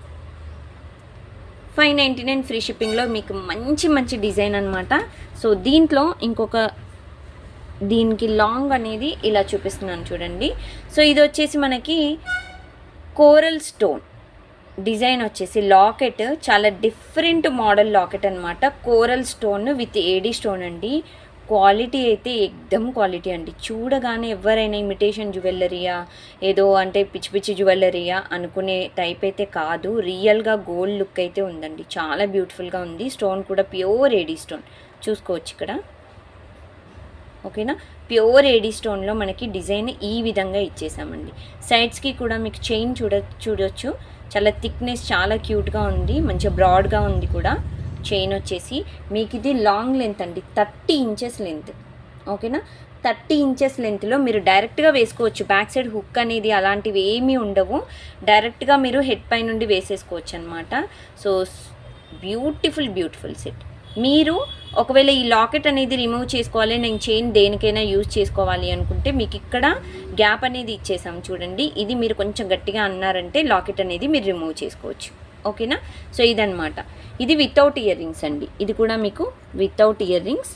599 ఫ్రీ షిప్పింగ్లో మీకు మంచి మంచి డిజైన్ అనమాట. సో దీంట్లో ఇంకొక దీనికి లాంగ్ అనేది ఇలా చూపిస్తున్నాను చూడండి. సో ఇది వచ్చేసి మనకి కోరల్ స్టోన్ డిజైన్ వచ్చేసి లాకెట్, చాలా డిఫరెంట్ మోడల్ లాకెట్ అనమాట. Coral stone with AD stone అండి. క్వాలిటీ అయితే ఎక్దమ్ క్వాలిటీ అండి. చూడగానే ఎవరైనా ఇమిటేషన్ జ్యువెలరీయా, ఏదో అంటే పిచ్చి పిచ్చి జ్యువెలరీయా అనుకునే టైప్ అయితే కాదు. రియల్గా గోల్డ్ లుక్ అయితే ఉందండి. చాలా బ్యూటిఫుల్గా ఉంది. స్టోన్ కూడా ప్యూర్ ఏడీ స్టోన్ చూసుకోవచ్చు ఇక్కడ. ఓకేనా, ప్యూర్ ఏడీ స్టోన్లో మనకి డిజైన్ ఈ విధంగా ఇచ్చేసామండి. సైడ్స్కి కూడా మీకు చైన్ చూడొచ్చు. చాలా థిక్నెస్ చాలా క్యూట్గా ఉంది, మంచిగా బ్రాడ్గా ఉంది కూడా. చైన్ వచ్చేసి మీకు ఇది లాంగ్ లెంత్ అండి, 30 ఇంచెస్ లెంత్. ఓకేనా, 30 ఇంచెస్ లెంత్లో మీరు డైరెక్ట్గా వేసుకోవచ్చు. బ్యాక్ సైడ్ హుక్ అనేది అలాంటివి ఏమీ ఉండవు. డైరెక్ట్గా మీరు హెడ్ పై నుండి వేసేసుకోవచ్చు అనమాట. So beautiful set. మీరు ఒకవేళ ఈ లాకెట్ అనేది రిమూవ్ చేసుకోవాలి, నేను చైన్ దేనికైనా యూజ్ చేసుకోవాలి అనుకుంటే మీకు ఇక్కడ గ్యాప్ అనేది ఇచ్చేసాం చూడండి. ఇది మీరు కొంచెం గట్టిగా అన్నారంటే లాకెట్ అనేది మీరు రిమూవ్ చేసుకోవచ్చు. ఓకేనా, సో ఇదనమాట. ఇది వితౌట్ ఇయర్ రింగ్స్ అండి. ఇది కూడా మీకు వితౌట్ ఇయర్ రింగ్స్.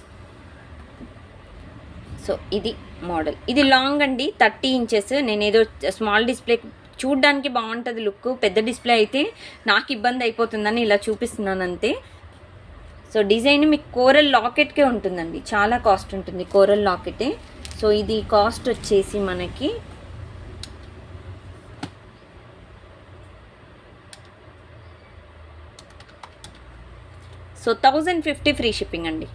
సో ఇది మోడల్. ఇది లాంగ్ అండి, 30 ఇంచెస్. నేను ఏదో స్మాల్ డిస్ప్లే చూడడానికి బాగుంటుంది లుక్, పెద్ద డిస్ప్లే అయితే నాకు ఇబ్బంది అయిపోతుందని ఇలా చూపిస్తున్నాను అంతే. సో డిజైన్ మీకు కోరల్ లాకెట్కే ఉంటుందండి, చాలా కాస్ట్ ఉంటుంది కోరల్ లాకెటే. సో ఇది కాస్ట్ వచ్చేసి మనకి సో 1050 ఫ్రీ షిప్పింగ్ అండి.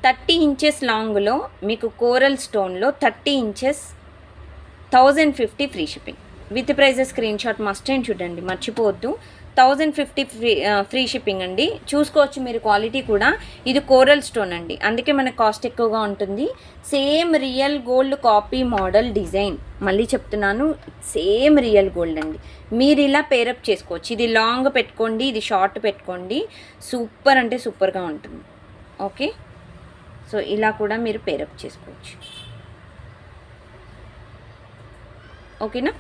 30 ఇంచెస్ లాంగ్లో మీకు కోరల్ స్టోన్లో 30 inches 1050 free shipping. With prices screen shot must and చూడండి, మర్చిపోవద్దు. 1050 ఫ్రీ షిప్పింగ్ అండి. చూసుకోవచ్చు మీరు క్వాలిటీ కూడా. ఇది కోరల్ స్టోన్ అండి, అందుకే మనకు కాస్ట్ ఎక్కువగా ఉంటుంది. Same real gold copy model design. మళ్ళీ చెప్తున్నాను, సేమ్ రియల్ గోల్డ్ అండి. మీరు ఇలా పేరప్ చేసుకోవచ్చు. ఇది లాంగ్ పెట్టుకోండి, ఇది షార్ట్ పెట్టుకోండి, సూపర్ అంటే సూపర్గా ఉంటుంది. ఓకే, సో ఇలా కూడా మీరు పేరప్ చేసుకోవచ్చు. ఓకేనా,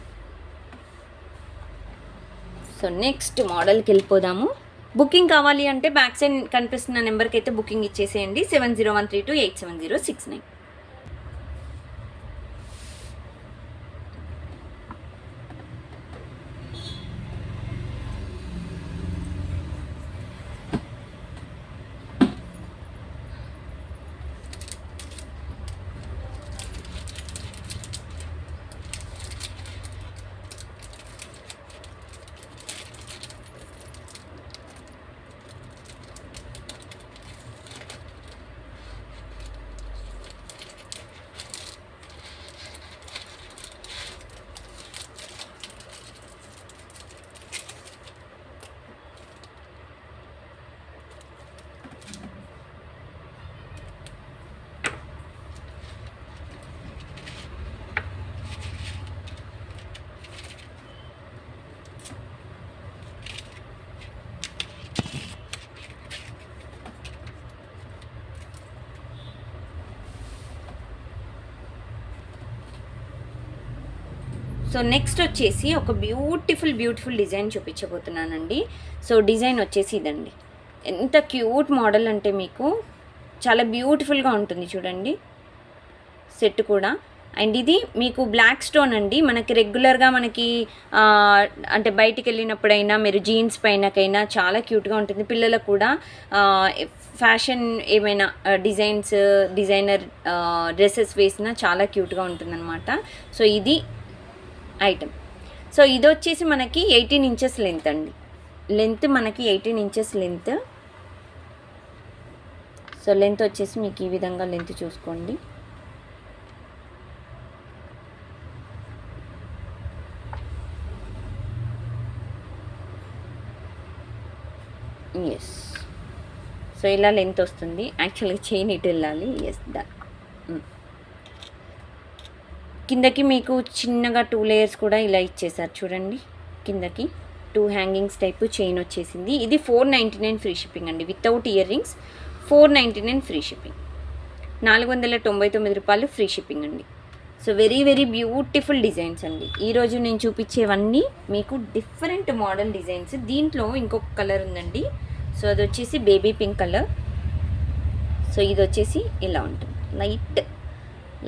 సో నెక్స్ట్ మోడల్కి వెళ్ళిపోదాము. బుకింగ్ కావాలి అంటే బ్యాక్ సైడ్ కనిపిస్తున్న నెంబర్కి అయితే బుకింగ్ ఇచ్చేసేయండి. 7013287069. సో నెక్స్ట్ వచ్చేసి ఒక బ్యూటిఫుల్ డిజైన్ చూపించబోతున్నానండి. సో డిజైన్ వచ్చేసి ఇదండి. ఎంత క్యూట్ మోడల్ అంటే మీకు చాలా బ్యూటిఫుల్గా ఉంటుంది చూడండి సెట్ కూడా. అండ్ ఇది మీకు బ్లాక్ స్టోన్ అండి. మనకి రెగ్యులర్గా మనకి అంటే బయటికి వెళ్ళినప్పుడైనా మీరు జీన్స్ పైనకైనా చాలా క్యూట్గా ఉంటుంది. పిల్లలకు కూడా ఫ్యాషన్ ఏమైనా డిజైనర్ డ్రెస్సెస్ వేసినా చాలా క్యూట్గా ఉంటుందన్నమాట. సో ఇది ఐటమ్. సో ఇది వచ్చేసి మనకి 18 ఇంచెస్ లెంత్ అండి. లెంత్ మనకి 18 ఇంచెస్ లెంత్. సో లెంత్ వచ్చేసి మీకు ఈ విధంగా లెంత్ చూసుకోండి. ఎస్, సో ఇలా లెంత్ వస్తుంది. యాక్చువల్గా చైన్ ఇటు వెళ్ళాలి. Yes, done. కిందకి మీకు చిన్నగా 2 లేయర్స్ కూడా ఇలా ఇచ్చేసారు చూడండి. కిందకి 2 హ్యాంగింగ్స్ టైపు చైన్ వచ్చేసింది. ఇది 499 ఫ్రీ షిప్పింగ్ అండి. Without ear rings 499 free shipping. రూ. 499 ఫ్రీ షిప్పింగ్ అండి. So very very beautiful designs అండి. ఈరోజు నేను చూపించేవన్నీ మీకు డిఫరెంట్ మోడల్ డిజైన్స్. దీంట్లో ఇంకొక కలర్ ఉందండి. సో అది వచ్చేసి బేబీ పింక్ కలర్. సో ఇది వచ్చేసి ఇలా ఉంటుంది,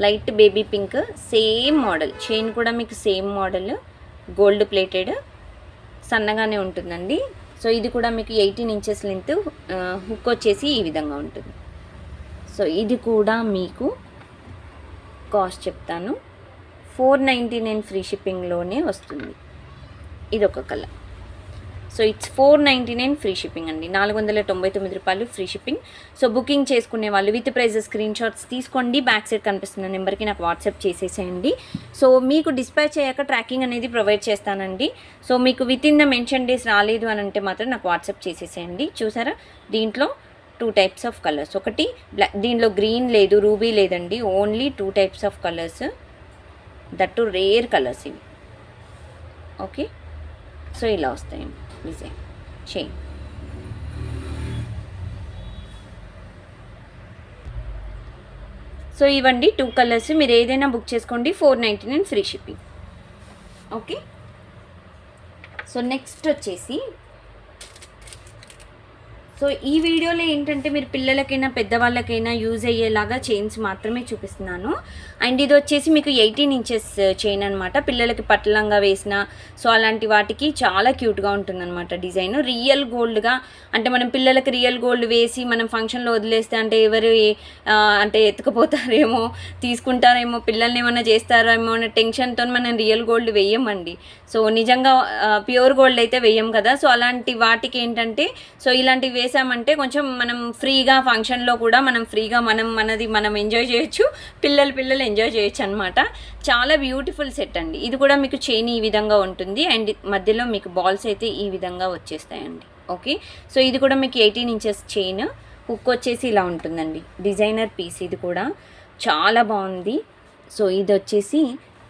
light baby pink. Same model, chain కూడా మీకు సేమ్ మోడల్, గోల్డ్ ప్లేటెడ్, సన్నగానే ఉంటుందండి. సో ఇది కూడా మీకు 18 ఇంచెస్ లెంత్, హుక్ వచ్చేసి ఈ విధంగా ఉంటుంది. సో ఇది కూడా మీకు కాస్ట్ చెప్తాను, 499 ఫ్రీ షిప్పింగ్లోనే వస్తుంది. ఇది ఒక colour. So it's 499 free shipping అండి. రూ. 499 ఫ్రీ షిప్పింగ్. సో బుకింగ్ చేసుకునే వాళ్ళు విత్ ప్రైజెస్ స్క్రీన్ షాట్స్ తీసుకోండి. బ్యాక్ సైడ్ కనిపిస్తున్న నెంబర్కి నాకు వాట్సాప్ చేసేసేయండి. సో మీకు డిస్పాచ్ అయ్యాక ట్రాకింగ్ అనేది ప్రొవైడ్ చేస్తానండి. సో మీకు with in the mention days రాలేదు అని అంటే మాత్రం నాకు వాట్సాప్ చేసేసేయండి. చూసారా, దీంట్లో 2 టైప్స్ ఆఫ్ కలర్స్. ఒకటి దీనిలో గ్రీన్ లేదు, రూబీ లేదండి, only 2 types of colours, that rare colours ఇవి. ఓకే, సో ఇలా వస్తాయండి డిజైన్ చైన్. సో ఇవ్వండి 2 కలర్స్. మీరు ఏదైనా బుక్ చేసుకోండి, 499 free shipping. Okay, so next వచ్చేసి, సో ఈ వీడియోలో ఏంటంటే మీరు పిల్లలకైనా పెద్దవాళ్ళకైనా యూజ్ అయ్యేలాగా చైన్స్ మాత్రమే చూపిస్తున్నాను. అండ్ ఇది వచ్చేసి మీకు 18 ఇంచెస్ చైన్ అనమాట. పిల్లలకి పట్లంగా వేసిన సో అలాంటి వాటికి చాలా క్యూట్గా ఉంటుందన్నమాట డిజైన్. రియల్ గోల్డ్గా, అంటే మనం పిల్లలకి రియల్ గోల్డ్ వేసి మనం ఫంక్షన్లో వదిలేస్తే అంటే ఎవరు అంటే ఎత్తుకుపోతారేమో, తీసుకుంటారేమో, పిల్లల్ని ఏమైనా చేస్తారేమో అనే టెన్షన్తో మనం రియల్ గోల్డ్ వేయమండి. సో నిజంగా ప్యూర్ గోల్డ్ అయితే వేయం కదా. సో అలాంటి వాటికి ఏంటంటే, సో ఇలాంటివి వేసామంటే కొంచెం మనం ఫ్రీగా ఫంక్షన్లో కూడా మనం ఫ్రీగా మనది మనం ఎంజాయ్ చేయొచ్చు, పిల్లలు ఎంజాయ్ చేయొచ్చు అనమాట. చాలా బ్యూటిఫుల్ సెట్ అండి. ఇది కూడా మీకు చైన్ ఈ విధంగా ఉంటుంది అండ్ మధ్యలో మీకు బాల్స్ అయితే ఈ విధంగా వచ్చేస్తాయండి. ఓకే, సో ఇది కూడా మీకు 18 ఇంచెస్ చైన్, హుక్ వచ్చేసి ఇలా ఉంటుందండి. డిజైనర్ పీస్, ఇది కూడా చాలా బాగుంది. సో ఇది వచ్చేసి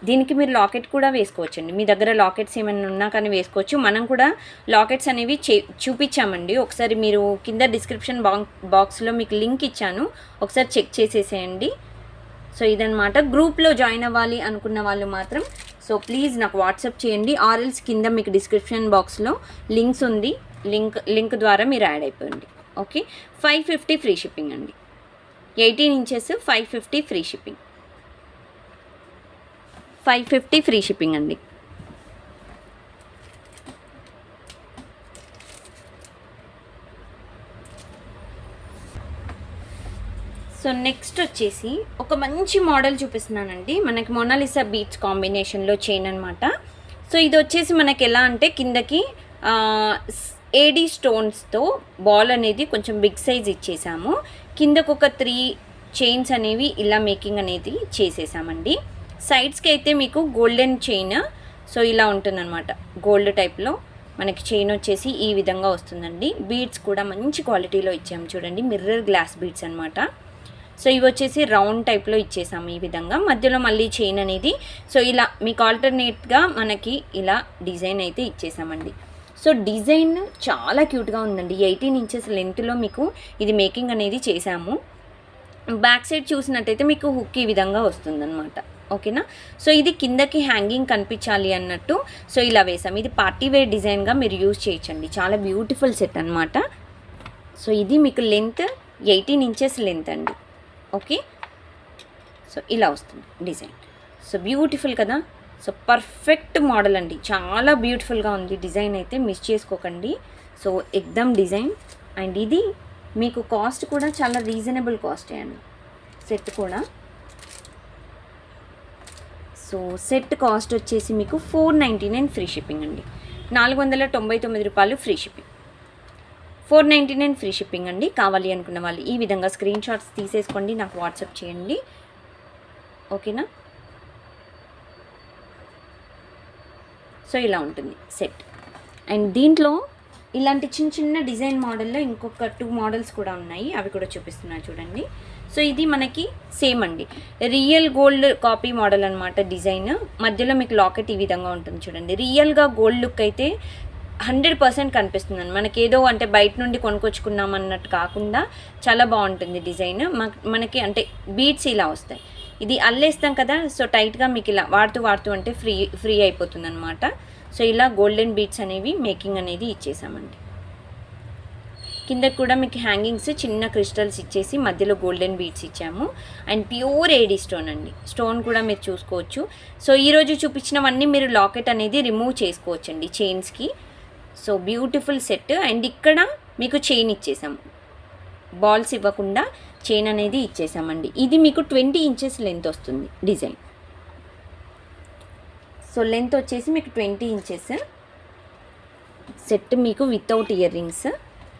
దీనికి మీరు లాకెట్ కూడా వేసుకోవచ్చండి. మీ దగ్గర లాకెట్స్ ఏమైనా ఉన్నా కానీ వేసుకోవచ్చు. మనం కూడా లాకెట్స్ అనేవి చూపించామండి. ఒకసారి మీరు కింద డిస్క్రిప్షన్ బాక్స్లో మీకు లింక్ ఇచ్చాను, ఒకసారి చెక్ చేసేసేయండి. సో ఇదనమాట. గ్రూప్లో జాయిన్ అవ్వాలి అనుకున్న వాళ్ళు మాత్రం సో ప్లీజ్ నాకు వాట్సాప్ చేయండి, ఆర్ఎల్స్ కింద మీకు డిస్క్రిప్షన్ బాక్స్లో లింక్స్ ఉంది, లింక్ ద్వారా మీరు యాడ్ అయిపోయింది. ఓకే, 550 ఫ్రీ షిప్పింగ్ అండి. 18 inches 550 free shipping, 550 free shipping అండి. సో నెక్స్ట్ వచ్చేసి ఒక మంచి మోడల్ చూపిస్తున్నానండి. మనకి మొనాలిసా బీట్స్ కాంబినేషన్లో చైన్ అనమాట. సో ఇది వచ్చేసి మనకి ఎలా అంటే కిందకి ఏడీ స్టోన్స్తో బాల్ అనేది కొంచెం బిగ్ సైజ్ ఇచ్చేసాము. కిందకు ఒక 3 చైన్స్ అనేవి ఇలా మేకింగ్ అనేది చేసేసామండి. సైడ్స్కి అయితే మీకు గోల్డెన్ చైన్, సో ఇలా ఉంటుందన్నమాట. గోల్డ్ టైప్లో మనకి చైన్ వచ్చేసి ఈ విధంగా వస్తుందండి. బీడ్స్ కూడా మంచి క్వాలిటీలో ఇచ్చాము చూడండి, మిర్రర్ గ్లాస్ బీడ్స్ అనమాట. సో ఇవి వచ్చేసి రౌండ్ టైప్లో ఇచ్చేసాము ఈ విధంగా. మధ్యలో మళ్ళీ చైన్ అనేది సో ఇలా మీకు ఆల్టర్నేట్గా మనకి ఇలా డిజైన్ అయితే ఇచ్చేసామండి. సో డిజైన్ చాలా క్యూట్గా ఉందండి. 18 ఇంచెస్ లెంత్లో మీకు ఇది మేకింగ్ అనేది చేసాము. బ్యాక్ సైడ్ చూసినట్టయితే మీకు హుక్ ఈ విధంగా వస్తుందన్నమాట. ఓకేనా, సో ఇది కిందకి హ్యాంగింగ్ కనిపించాలి అన్నట్టు సో ఇలా వేసాం. ఇది పార్టీ వేర్ డిజైన్గా మీరు యూజ్ చేయొచ్చండి. చాలా బ్యూటిఫుల్ సెట్ అనమాట. సో ఇది మీకు లెంత్ 18 ఇంచెస్ లెంత్ అండి. ఓకే, సో ఇలా వస్తుంది డిజైన్. సో బ్యూటిఫుల్ కదా. సో పర్ఫెక్ట్ మోడల్ అండి, చాలా బ్యూటిఫుల్గా ఉంది డిజైన్ అయితే, మిస్ చేసుకోకండి. So ఎక్దమ్ design. అండ్ ఇది మీకు కాస్ట్ కూడా చాలా రీజనబుల్ కాస్టే అండి. సెట్ కూడా సో సెట్ కాస్ట్ వచ్చేసి మీకు 499 ఫ్రీ షిప్పింగ్ అండి. 499 రూపాయలు ఫ్రీ షిప్పింగ్, 499 ఫ్రీ షిప్పింగ్ అండి. కావాలి అనుకున్న వాళ్ళు ఈ విధంగా స్క్రీన్ షాట్స్ తీసేసుకోండి, నాకు వాట్సాప్ చేయండి. ఓకేనా, సో ఇలా ఉంటుంది సెట్. అండ్ దీంట్లో ఇలాంటి చిన్న చిన్న డిజైన్ మోడల్లో ఇంకొక 2 మోడల్స్ కూడా ఉన్నాయి, అవి కూడా చూపిస్తున్నాను చూడండి. సో ఇది మనకి సేమ్ అండి, రియల్ గోల్డ్ కాపీ మోడల్ అనమాట. డిజైన్ మధ్యలో మీకు లాకెట్ ఈ విధంగా ఉంటుంది చూడండి. రియల్గా గోల్డ్ లుక్ అయితే 100% కనిపిస్తుందండి. మనకి ఏదో అంటే బయట నుండి కొనుక్కొచ్చుకున్నాం అన్నట్టు కాకుండా చాలా బాగుంటుంది డిజైన్. మనకి అంటే బీడ్స్ ఇలా వస్తాయి. ఇది అల్లేస్తాం కదా, సో టైట్గా మీకు ఇలా వాడుతూ అంటే ఫ్రీ అయిపోతుంది అనమాట. సో ఇలా గోల్డెన్ బీడ్స్ అనేవి మేకింగ్ అనేది ఇచ్చేసామండి. కింద కూడా మీకు హ్యాంగింగ్స్ చిన్న క్రిస్టల్స్ ఇచ్చేసి మధ్యలో గోల్డెన్ బీడ్స్ ఇచ్చాము. అండ్ ప్యూర్ ఏడీ స్టోన్ అండి. స్టోన్ కూడా మీరు చూసుకోవచ్చు. సో ఈరోజు చూపించినవన్నీ మీరు లాకెట్ అనేది రిమూవ్ చేసుకోవచ్చు అండి చైన్స్కి. So beautiful set. అండ్ ఇక్కడ మీకు చైన్ ఇచ్చేసాము, బాల్స్ ఇవ్వకుండా చైన్ అనేది ఇచ్చేసామండి. ఇది మీకు 20 ఇంచెస్ లెంత్ వస్తుంది డిజైన్. సో లెంత్ వచ్చేసి మీకు 20 ఇంచెస్ సెట్, మీకు without year rings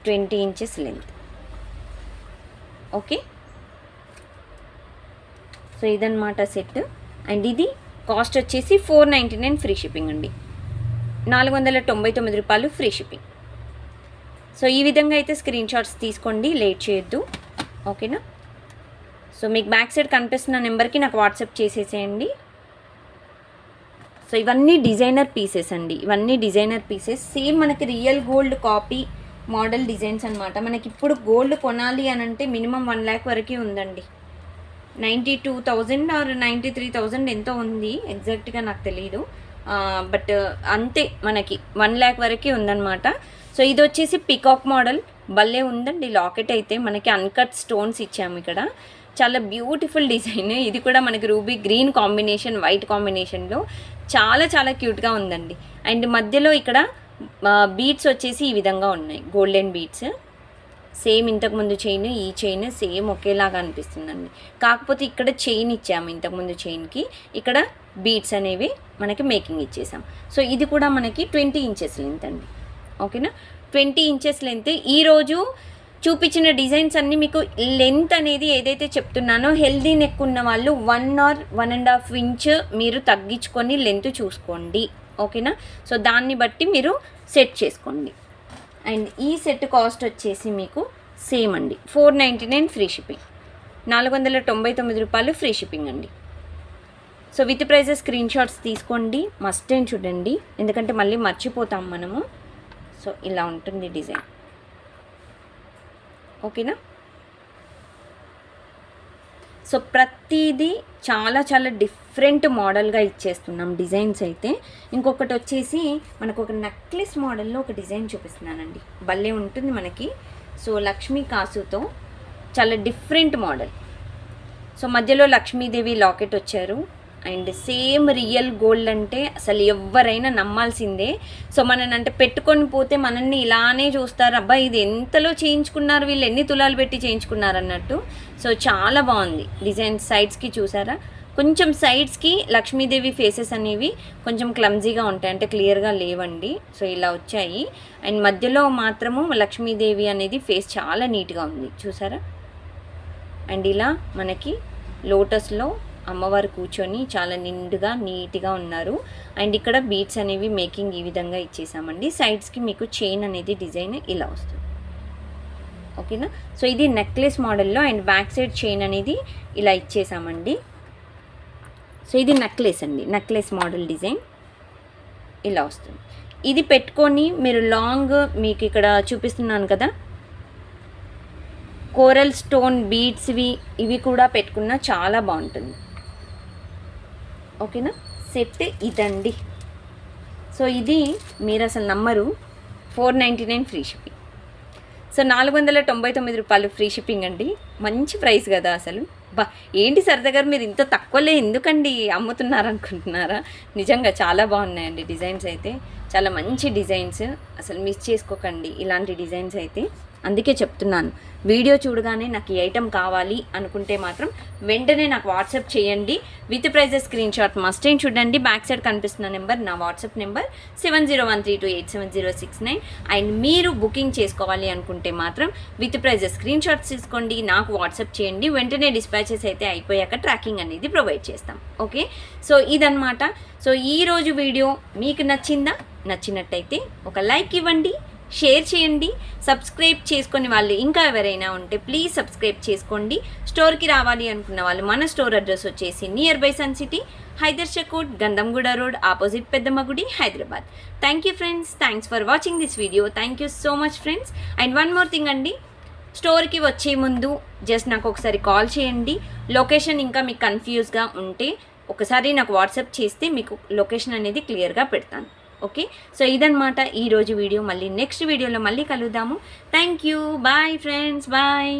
20 inches length. Okay, so ఇదన్నమాట సెట్. అండ్ ఇది కాస్ట్ వచ్చేసి 499 ఫ్రీ షిప్పింగ్ అండి. 499 రూపాయలు ఫ్రీ షిప్పింగ్. సో ఈ విధంగా అయితే స్క్రీన్ షాట్స్ తీసుకోండి, లేట్ చేయొద్దు. ఓకేనా. సో మీకు బ్యాక్ సైడ్ కనిపిస్తున్న నెంబర్కి నాకు వాట్సాప్ చేసేసేయండి. సో ఇవన్నీ డిజైనర్ పీసెస్ అండి, ఇవన్నీ డిజైనర్ పీసెస్. సేమ్ మనకి real gold copy model designs అనమాట. మనకి ఇప్పుడు గోల్డ్ కొనాలి అని అంటే మినిమం 1 lakh వరకు ఉందండి. 92,000 ఆర్ 93,000 ఎంతో ఉంది, ఎగ్జాక్ట్గా నాకు తెలియదు. బట్ అంతే, మనకి 1 lakh వరకు ఉందన్నమాట. సో ఇది వచ్చేసి పికాక్ మోడల్, భలే ఉందండి లాకెట్. అయితే మనకి అన్కట్ స్టోన్స్ ఇచ్చాము ఇక్కడ. చాలా బ్యూటిఫుల్ డిజైన్. ఇది కూడా మనకి రూబీ గ్రీన్ కాంబినేషన్, వైట్ కాంబినేషన్లో చాలా చాలా క్యూట్గా ఉందండి. అండ్ మధ్యలో ఇక్కడ బీడ్స్ వచ్చేసి ఈ విధంగా ఉన్నాయి, గోల్డెన్ బీడ్స్. సేమ్ ఇంతకుముందు చైన్, ఈ చైన్ సేమ్ ఒకేలాగా అనిపిస్తుందండి. కాకపోతే ఇక్కడ చైన్ ఇచ్చాము, ఇంతకుముందు చైన్కి ఇక్కడ బీడ్స్ అనేవి మనకి మేకింగ్ ఇచ్చేసాం. సో ఇది కూడా మనకి 20 ఇంచెస్ లెంత్ అండి. ఓకేనా, 20 ఇంచెస్ లెంత్. ఈరోజు చూపించిన డిజైన్స్ అన్నీ మీకు లెంత్ అనేది ఏదైతే చెప్తున్నానో, హెల్దీ నెక్ ఉన్న వాళ్ళు 1 or 1.5 ఇంచ్ మీరు తగ్గించుకొని లెంత్ చూసుకోండి. ఓకేనా, సో దాన్ని బట్టి మీరు సెట్ చేసుకోండి. అండ్ ఈ సెట్ కాస్ట్ వచ్చేసి మీకు సేమ్ అండి, 499 ఫ్రీ షిప్పింగ్. 499 రూపాయలు ఫ్రీ షిప్పింగ్ అండి. So with prices screenshots తీసుకోండి, మస్ట్ అండ్ చూడండి, ఎందుకంటే మళ్ళీ మర్చిపోతాం మనము. సో ఇలా ఉంటుంది డిజైన్. ఓకేనా. సో ప్రతిదీ చాలా చాలా డిఫరెంట్ మోడల్గా ఇచ్చేస్తున్నాం డిజైన్స్ అయితే. ఇంకొకటి వచ్చేసి మనకు ఒక నెక్లెస్ మోడల్లో ఒక డిజైన్ చూపిస్తున్నానండి, భలే ఉంటుంది మనకి. సో లక్ష్మీ కాసుతో చాలా డిఫరెంట్ మోడల్. సో మధ్యలో లక్ష్మీదేవి లాకెట్ వచ్చారు. అండ్ సేమ్ రియల్ గోల్డ్ అంటే అసలు ఎవరైనా నమ్మాల్సిందే. సో మనని అంటే పెట్టుకొని పోతే మనల్ని ఇలానే చూస్తారు, అబ్బా ఇది ఎంతలో చేయించుకున్నారు వీళ్ళు, ఎన్ని తులాలు పెట్టి చేయించుకున్నారు అన్నట్టు. సో చాలా బాగుంది డిజైన్. సైడ్స్కి చూసారా, కొంచెం సైడ్స్కి లక్ష్మీదేవి ఫేసెస్ అనేవి కొంచెం క్లమ్జీగా ఉంటాయి, అంటే క్లియర్గా లేవండి. సో ఇలా వచ్చాయి. అండ్ మధ్యలో మాత్రము లక్ష్మీదేవి అనేది ఫేస్ చాలా నీట్గా ఉంది, చూసారా. అండ్ ఇలా మనకి లోటస్లో అమ్మవారు కూర్చొని చాలా నిండుగా నీట్గా ఉన్నారు. అండ్ ఇక్కడ బీడ్స్ అనేవి మేకింగ్ ఈ విధంగా ఇచ్చేసామండి. సైడ్స్కి మీకు చైన్ అనేది డిజైన్ ఇలా వస్తుంది. ఓకేనా. సో ఇది నెక్లెస్ మోడల్లో. అండ్ బ్యాక్ సైడ్ చైన్ అనేది ఇలా ఇచ్చేసామండి. సో ఇది నెక్లెస్ అండి, నెక్లెస్ మోడల్ డిజైన్ ఇలా వస్తుంది. ఇది పెట్టుకొని మీరు లాంగ్, మీకు ఇక్కడ చూపిస్తున్నాను కదా కోరల్ స్టోన్ బీడ్స్వి, ఇవి కూడా పెట్టుకున్నా చాలా బాగుంటుంది. ఓకేనా. సెట్ ఇదండి. సో ఇది మీరు అసలు నమ్మరు, 499 ఫ్రీ షిప్పింగ్. సో 499 రూపాయలు ఫ్రీ షిప్పింగ్ అండి. మంచి ప్రైస్ కదా అసలు. ఏంటి సరదా గారు మీరు ఇంత తక్కువలే ఎందుకండి అమ్ముతున్నారు అనుకుంటున్నారా? నిజంగా చాలా బాగున్నాయండి డిజైన్స్ అయితే, చాలా మంచి డిజైన్స్. అసలు మిస్ చేసుకోకండి ఇలాంటి డిజైన్స్ అయితే. అందుకే చెప్తున్నాను, వీడియో చూడగానే నాకు ఈ ఐటెం కావాలి అనుకుంటే మాత్రం వెంటనే నాకు వాట్సాప్ చేయండి. With prices screen shot must ఏం చూడండి. బ్యాక్ సైడ్ కనిపిస్తున్న నెంబర్ నా వాట్సాప్ నెంబర్ 7013287069. అండ్ మీరు బుకింగ్ చేసుకోవాలి అనుకుంటే మాత్రం విత్ ప్రైజెస్ స్క్రీన్ షాట్స్ తీసుకోండి, నాకు వాట్సాప్ చేయండి. వెంటనే డిస్పాచెస్ అయితే అయిపోయాక ట్రాకింగ్ అనేది ప్రొవైడ్ చేస్తాం. ఓకే. సో ఇదన్నమాట. సో ఈరోజు వీడియో మీకు నచ్చిందా? నచ్చినట్టయితే ఒక లైక్ ఇవ్వండి, షేర్ చేయండి. సబ్స్క్రైబ్ చేసుకొని వాళ్ళు ఇంకా ఎవరైనా ఉంటే ప్లీజ్ సబ్స్క్రైబ్ చేసుకోండి. స్టోర్కి రావాలి అనుకున్న వాళ్ళు మన స్టోర్ అడ్రస్ వచ్చేసి near by Sun City, Hyder Shakote, Gandhamguda road, opposite Peddamma గుడి, Hyderabad. Thank you friends, thanks for watching this video. Thank you so much friends. And one more thing అండి, స్టోర్కి వచ్చే ముందు జస్ట్ నాకు ఒకసారి కాల్ చేయండి. లొకేషన్ ఇంకా మీకు కన్ఫ్యూజ్గా ఉంటే ఒకసారి నాకు వాట్సాప్ చేస్తే మీకు లొకేషన్ అనేది క్లియర్గా పెడతాను. ఓకే, సో ఇదన్నమాట ఈరోజు వీడియో. మళ్ళీ నెక్స్ట్ వీడియోలో మళ్ళీ కలుద్దాము. Thank you, bye friends, bye.